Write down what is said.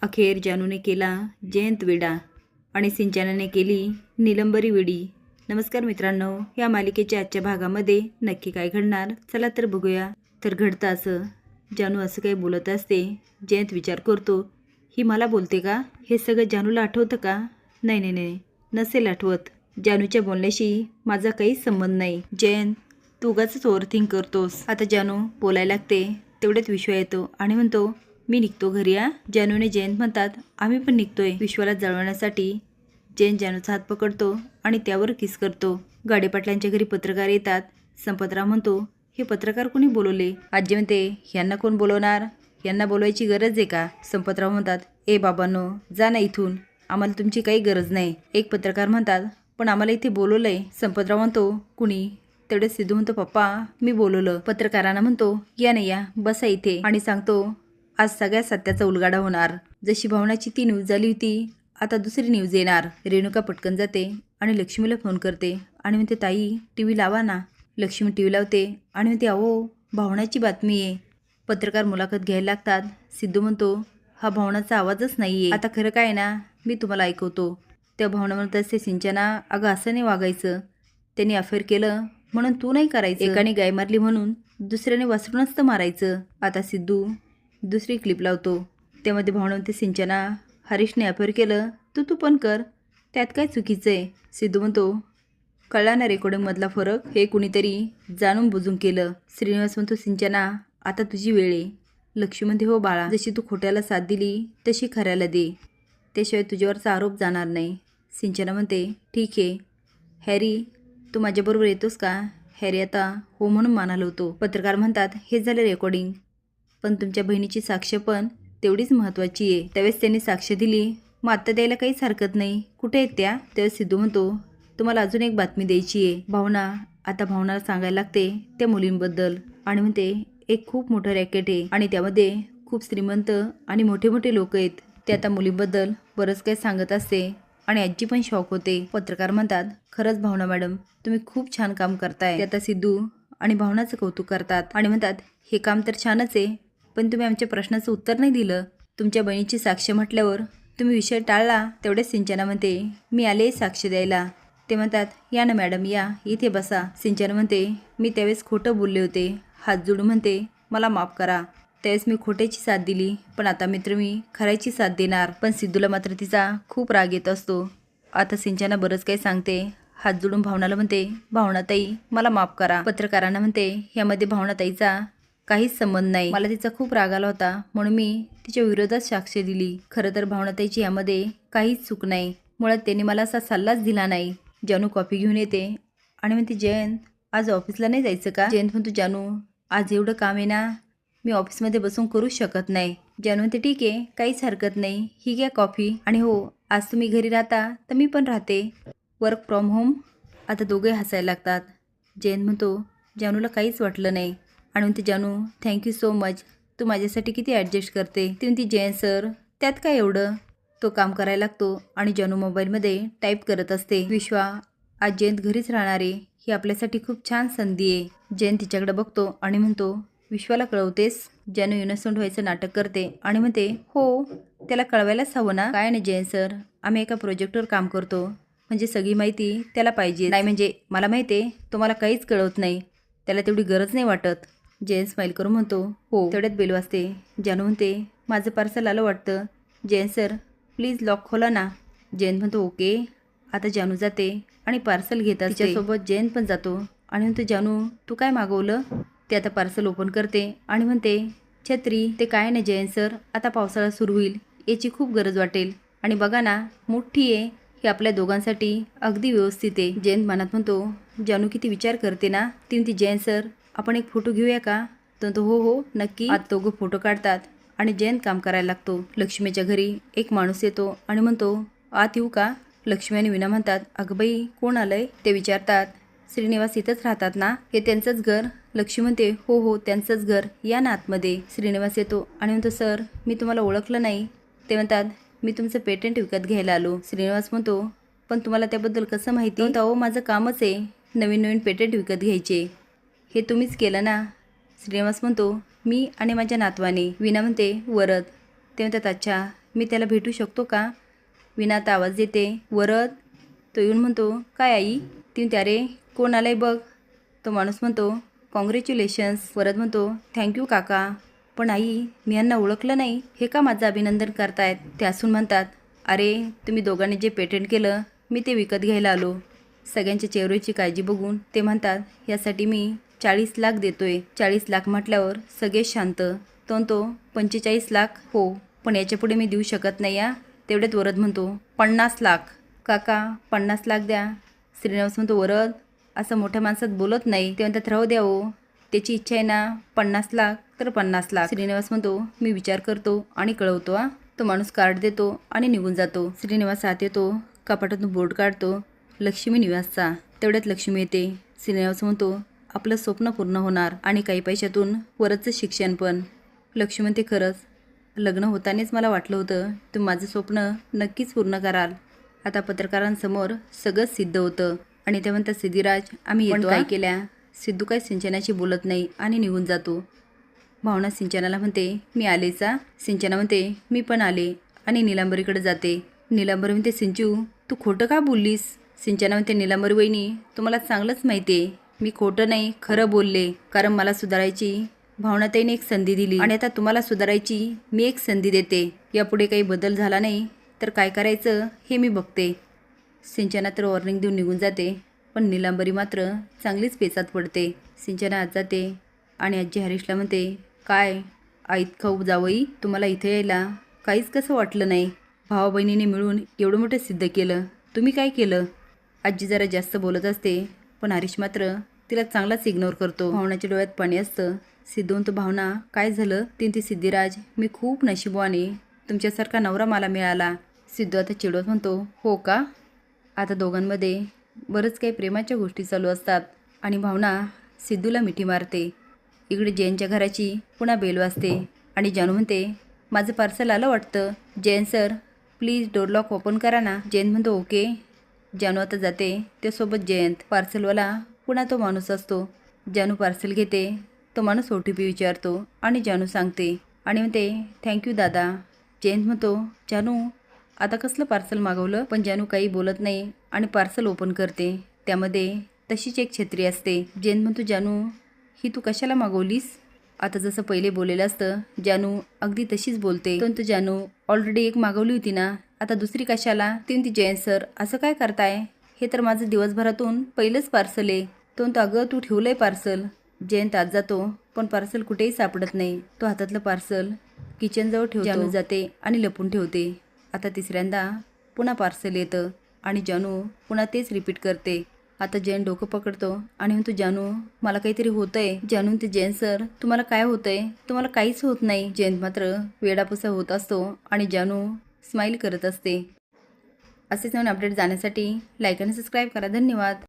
अखेर जानूने केला जयंत वेडा आणि सिंचनाने केली निलंबरी वेडी। नमस्कार मित्रांनो, या मालिकेच्या आजच्या भागामध्ये नक्की काय घडणार चला तर बघूया। तर घडतं असं, जानू असं काही बोलत असते, जयंत विचार करतो ही मला बोलते का? हे सगळं जानूला आठवतं का? नाही नाही नाही, नसेल आठवत। जानूच्या बोलण्याशी माझा काहीच संबंध नाही। जयंत, तू उगाचच ओव्हरथिंक करतोस। आता जानू बोलायला लागते, तेवढ्यात विश्वा येतो आणि म्हणतो मी निघतो घरी आ। जानूने जयंत म्हणतात आम्ही पण निघतोय। विश्वाला जळवण्यासाठी जयंत जानूचा हात पकडतो आणि त्यावर किस करतो। गाडे पाटलांच्या घरी पत्रकार येतात। संपतराव म्हणतो हे पत्रकार कोणी बोलवले? आजी म्हणते यांना कोण बोलवणार, यांना बोलवायची गरज आहे का? संपतराव म्हणतात ए बाबांनो, जा ना इथून, आम्हाला तुमची काही गरज नाही। एक पत्रकार म्हणतात पण आम्हाला इथे बोलवलंय। संपतराव म्हणतो कुणी? तेवढे सिद्धू म्हणतो पप्पा मी बोलवलं। पत्रकारांना म्हणतो या नाही या, बसा इथे, आणि सांगतो आज सगळ्या सत्याचा उलगडा होणार। जशी भावनाची ती न्यूज झाली होती, आता दुसरी न्यूज येणार। रेणुका पटकन जाते आणि लक्ष्मीला फोन करते आणि म्हणते ताई टीव्ही लावा ना। लक्ष्मी टीव्ही लावते आणि म्हणते अहो भावनाची बातमी आहे। पत्रकार मुलाखत घ्यायला लागतात। सिद्धू म्हणतो हा भावनाचा आवाजच नाहीये, आता खरं काय ना मी तुम्हाला ऐकवतो। त्या भावना म्हणत असते सिंचना अगं असं नाही वागायचं, त्यांनी अफेअर केलं म्हणून तू नाही करायचं, एकाने गाय मारली म्हणून दुसऱ्याने वासरूनच तर मारायचं। आता सिद्धू दुसरी क्लिप लावतो, त्यामध्ये भावना म्हणते सिंचना हरीशने अफेअर केलं तू पण कर, त्यात काय चुकीचं आहे? सिद्धू म्हणतो कळला ना रेकॉर्डिंगमधला फरक, हे कुणीतरी जाणून बुजून केलं। श्रीनिवास म्हणतो सिंचना आता तुझी वेळ आहे। लक्ष्मी म्हणते हो बाळा, जशी तू खोट्याला साथ दिली तशी खऱ्याला दे, त्याशिवाय तुझ्यावरचा आरोप जाणार नाही। सिंचना म्हणते ठीक आहे हॅरी, तू माझ्याबरोबर येतोस का? हॅरी आता हो म्हणून म्हणाला होतो। पत्रकार म्हणतात हे झालं रेकॉर्डिंग, पण तुमच्या बहिणीची साक्ष पण तेवढीच महत्त्वाची आहे। त्यावेळेस त्यांनी साक्ष दिली, मग आत्ता द्यायला काहीच हरकत नाही, कुठे आहेत त्या? त्यावेळेस सिद्धू म्हणतो तुम्हाला अजून एक बातमी द्यायची आहे। भावनाला सांगायला लागते त्या मुलींबद्दल आणि म्हणते एक खूप मोठं रॅकेट आहे आणि त्यामध्ये खूप श्रीमंत आणि मोठे मोठे लोक आहेत। ते आता मुलींबद्दल बरंच काही सांगत असते आणि आजी पण शॉक होते। पत्रकार म्हणतात खरंच भावना मॅडम तुम्ही खूप छान काम करताय। ते आता सिद्धू आणि भावनाचं कौतुक करतात आणि म्हणतात हे काम तर छानच आहे, पण तुम्ही आमच्या प्रश्नाचं उत्तर नाही दिलं। तुमच्या बहिणीची साक्ष म्हटल्यावर तुम्ही विषय टाळला। तेवढ्याच सिंचना म्हणते मी आले साक्ष द्यायला। ते म्हणतात या ना मॅडम या, इथे बसा। सिंचना म्हणते मी त्यावेळेस खोटं बोलले होते, हात जोडून म्हणते मला माफ करा, त्यावेळेस मी खोट्याची साथ दिली, पण आता मित्र मी खऱ्याची साथ देणार। पण सिद्धूला मात्र तिचा खूप राग येत असतो। आता सिंचना बरंच काही सांगते, हात जोडून भावनाला म्हणते भावनाताई मला माफ करा। पत्रकारांना म्हणते यामध्ये भावनाताईचा काहीच संबंध नाही, मला तिचा खूप राग आला होता म्हणून मी तिच्या विरोधात साक्ष दिली। खरं तर भावनाताईची यामध्ये काहीच चूक नाही, मुळात त्यांनी मला असा सल्लाच दिला नाही। जानू कॉफी घेऊन येते आणि म्हणते जयंत आज ऑफिसला नाही जायचं का? जयंत म्हणतो जानू आज एवढं काम आहे ना, मी ऑफिसमध्ये बसून करूच शकत नाही। जानू म्हणते ठीक आहे काहीच हरकत नाही, ही घ्या कॉफी, आणि हो आज तुम्ही घरी राहता तर मी पण राहते, वर्क फ्रॉम होम। आता दोघे हसायला लागतात। जयंत म्हणतो जानूला काहीच वाटलं नाही आणि म्हणते जानू थँक्यू सो मच, तू माझ्यासाठी किती ॲडजस्ट करते। ती म्हणते जयंत सर त्यात काय एवढं, तो काम करायला लागतो आणि जानू मोबाईलमध्ये टाईप करत असते। विश्वा आज जयंत घरीच राहणार आहे, ही आपल्यासाठी खूप छान संधी आहे। जयंत तिच्याकडे बघतो आणि म्हणतो विश्वाला कळवतेस? जानू इनोसंट व्हायचं नाटक करते आणि म्हणते हो त्याला कळवायलाच हवं ना। काय नाही जयंत सर, आम्ही एका प्रोजेक्टवर काम करतो, म्हणजे सगळी माहिती त्याला पाहिजे। नाही म्हणजे मला माहिती आहे तुम्हाला काहीच कळवत नाही, त्याला तेवढी गरज नाही वाटत। जयंत स्माईल करून म्हणतो हो। तेवढ्यात बेल वाजते। जानू म्हणते माझं पार्सल आलं वाटतं, जयंत सर प्लीज लॉक खोला ना। जयंत म्हणतो ओके। आता जानू जाते आणि पार्सल घेत असते, तिच्यासोबत जयंत पण जातो आणि म्हणतो जानू तू काय मागवलं? ते आता पार्सल ओपन करते आणि म्हणते छत्री। ते काय नाही जयंत सर, आता पावसाळा सुरू होईल, याची खूप गरज वाटेल, आणि बघा ना मोठी आहे, हे आपल्या दोघांसाठी अगदी व्यवस्थित आहे। जयंत मनात म्हणतो जानू किती विचार करते ना। ती म्हणते जयंत सर आपण एक फोटो घेऊया का? तो हो हो नक्की। आज दोघं फोटो काढतात आणि जयंत काम करायला लागतो। लक्ष्मीच्या घरी एक माणूस येतो आणि म्हणतो आत येऊ का? लक्ष्मी आणि विना म्हणतात अगं बाई कोण आलंय? ते विचारतात श्रीनिवास इथंच राहतात ना, हे त्यांचंच घर? लक्ष्मी म्हणते हो हो त्यांचंच घर, या ना आतमध्ये। श्रीनिवास येतो आणि म्हणतो सर मी तुम्हाला ओळखलं नाही। ते म्हणतात मी तुमचं पेटंट विकत घ्यायला आलो। श्रीनिवास म्हणतो पण तुम्हाला त्याबद्दल कसं माहिती? अहो माझं कामच आहे नवीन नवीन पेटंट विकत घ्यायचे, हे तुम्हीच केलं ना। श्रीनिवास म्हणतो मी आणि माझ्या नातवाने। विना म्हणते वरद। ते म्हणतात अच्छा मी त्याला भेटू शकतो का? विना आता आवाज देते. वरद. तो येऊन म्हणतो, काय आई? ती म्हणते, अरे कोण आलाय बघ. तो माणूस म्हणतो, कॉंग्रॅच्युलेशन्स. वरद म्हणतो, थँक्यू काका. पण आई, मी यांना ओळखलं नाही, हे का माझं अभिनंदन करतायत? ते असून म्हणतात, अरे तुम्ही दोघांनी जे पेटंट केलं मी ते विकत घ्यायला आलो. सगळ्यांच्या चेहऱ्याची काळजी बघून ते म्हणतात, यासाठी मी 40 लाख देतोय. 40 लाख म्हटल्यावर सगळे शांत. तो 45 लाख. हो, पण याच्यापुढे मी देऊ शकत नाही या. तेवढ्यात वरद म्हणतो, 50 लाख. काका 50 लाख द्या. श्रीनिवास म्हणतो, वरद असं मोठ्या माणसात बोलत नाही. ते म्हणतात, राहू द्या हो, त्याची इच्छा आहे ना. 50 लाख तर 50 लाख. श्रीनिवास म्हणतो, मी विचार करतो आणि कळवतो हा. तो माणूस कार्ड देतो आणि निघून जातो. श्रीनिवास आत येतो, कपाटातून बोर्ड काढतो, लक्ष्मी निवासचा. तेवढ्यात लक्ष्मी येते. श्रीनिवास म्हणतो, आपलं स्वप्न पूर्ण होणार आणि काही पैशातून वरदचं शिक्षण पण. लक्ष्मी म्हणते, खरंच लग्न होतानाच मला वाटलं होतं तुम्ही माझं स्वप्न नक्कीच पूर्ण कराल. आता पत्रकारांसमोर सगळंच सिद्ध होतं आणि ते म्हणतात, सिद्धिराज आम्ही येतो. काय केल्या? सिद्धू काय सिंचनाशी बोलत नाही आणि निघून जातो. भावना सिंचनाला म्हणते, मी आलेचा. सिंचना म्हणते, मी पण आले आणि निलांबरीकडे जाते. निलांबरी म्हणते, सिंचू तू खोटं का बोललीस? सिंचना म्हणते, निलांबरी वहिनी तुम्हाला चांगलंच माहिती आहे मी खोटं नाही खरं बोलले, कारण मला सुधारायची भावनाताईने एक संधी दिली आणि आता तुम्हाला सुधारायची मी एक संधी देते. यापुढे काही बदल झाला नाही तर काय करायचं हे मी बघते. सिंचना तर वॉर्निंग देऊन निघून जाते, पण निलांबरी मात्र चांगलीच पेचात पडते. सिंचना आत जाते आणि आजी हरीशला म्हणते, काय आईत खाऊ जावई, तुम्हाला इथे यायला काहीच कसं वाटलं नाही? भावा बहिणीने मिळून एवढं मोठं सिद्ध केलं, तुम्ही काय केलं? आजी जरा जास्त बोलत असते, पण हरीश मात्र तिला चांगलाच इग्नोर करतो. भावनाच्या डोळ्यात पाणी असतं. सिद्धू म्हणतो, भावना काय झालं? ती सिद्धिराज मी खूप नशिबवाने, तुमच्यासारखा नवरा मला मिळाला. सिद्धू आता चिडवत म्हणतो, हो का? आता दोघांमध्ये बरंच काही प्रेमाच्या गोष्टी चालू असतात आणि भावना सिद्धूला मिठी मारते. इकडे जयनच्या घराची पुन्हा बेल वाजते आणि जानू म्हणते, माझं पार्सल आलं वाटतं. Jayan sir please door lock open करा ना. जयंत म्हणतो, ओके. जानू आता जाते. त्यासोबत जयंत. पार्सलवाला पुन्हा तो माणूस असतो. जानू पार्सल घेते. तो माणूस OTP विचारतो आणि जानू सांगते आणि म्हणते, थँक्यू दादा. जयंत म्हणतो, जानू आता कसलं पार्सल मागवलं? पण जानू काही बोलत नाही आणि पार्सल ओपन करते. त्यामध्ये तशीच एक छत्री असते. जयंत म्हणतो, जानू ही तू कशाला मागवलीस? आता जसं पहिले बोललेलं असतं जानू अगदी तशीच बोलते. तो जानू ऑलरेडी एक मागवली होती ना, आता दुसरी कशाला? ती जयंत सर असं काय करताय? हे तर माझं दिवसभरातून पहिलंच पार्सल आहे. तो अगं तू ठेवलंय पार्सल. जयंत आत जातो, पण पार्सल कुठेही सापडत नाही. तो हातातलं पार्सल किचनजवळ ठेवतो. जानू जाते आणि लपून ठेवते. आता तिसऱ्यांदा पुन्हा पार्सल येतं आणि जानू पुन्हा तेच रिपीट करते. आता जयंत डोकं पकडतो आणि म्हणतो, जानू मला काहीतरी होतंय. जानू ते जयंत सर तुम्हाला काय होतंय? तुम्हाला काहीच होत नाही. जयंत मात्र वेडापुसा होत असतो आणि जानू स्माईल करत असते. असेच नवीन अपडेट जाण्यासाठी लाईक आणि सबस्क्राईब करा. धन्यवाद.